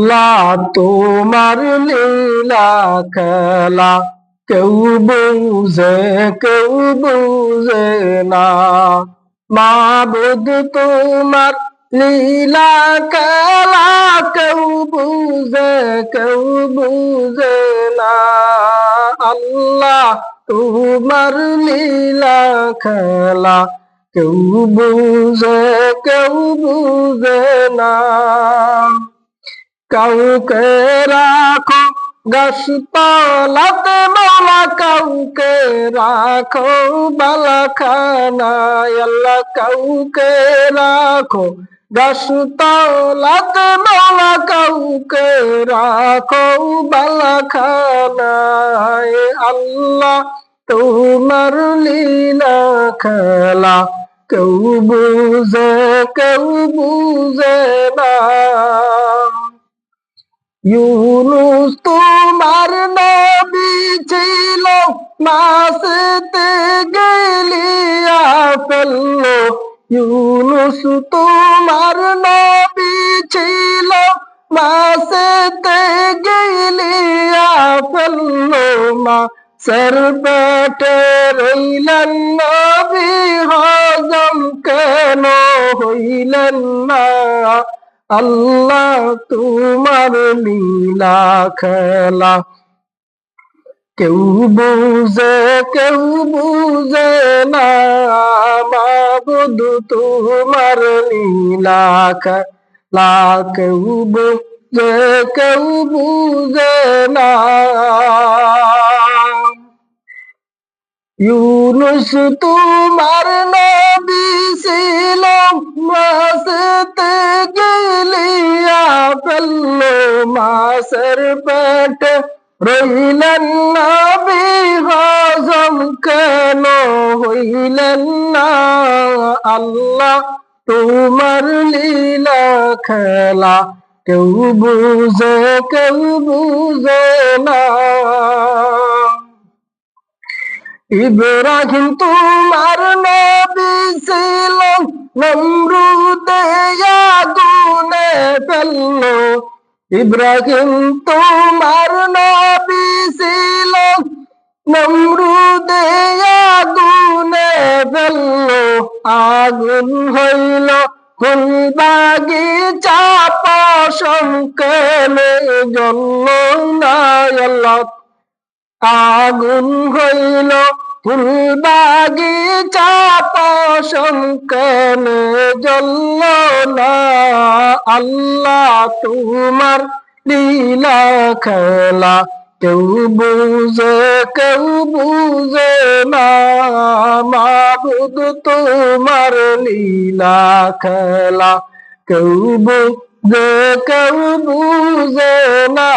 আল্লাহ তোমার লীলা খেলা কেউ বুঝে না। মাবুদ তোমার লীলা খেলা কেউ বুঝে না। আল্লাহ তোমার লীলা খেলা কেউ বুঝে না। কাউকে রাখো গাছতলাতে মাওলা, কাউকে রাখো বালাখানায় আল্লাহ। কাউকে রাখো গাছতলাতে মাওলা, কাউকে রাখো বালাখানায় আল্লাহ। তোমার লীলা খেলা কেউ বুঝে না। ইউনুস তোমার নবী ছিল, মাছেতে গেলিয়া ফেললো। ইউনুস তোমার নবী ছিল, মাছেতে গেলিয়া ফেললো। মাছের পেটে রইলেন নবী, হজম কেন হইলেন না। আল্লাহ তোমার লীলা খেলা কেউ বুঝে না। মাবুদ তোমার লীলা খেলা কেউ বুঝে না। ইউনুস তোমার নবী ছিল, মাছেতে গেলিয়া ফেললো। মাছের পেটে রইলেন নবী, হজম কেন হইলেন না। আল্লাহ তোমার লীলা খেলা কেউ বুঝে না। ইব্রাহিম তোমার নবী ছিল, নমরুদে আগুনে ফেললো। ইব্রাহিম তোমার নবী ছিল, নমরুদে আগুনে ফেললো। আগুন হইল ফুল বাগিচা, পশম কেনে জ্বলল না। আল্লাহ আগুন হইল ফুল বাগিচা, পশম কেনে জ্বলল না। আল্লাহ তোমার লীলা খেলা কেউ বুঝে না। মাবুদ তোমার লীলা খেলা কেউ বুঝে না।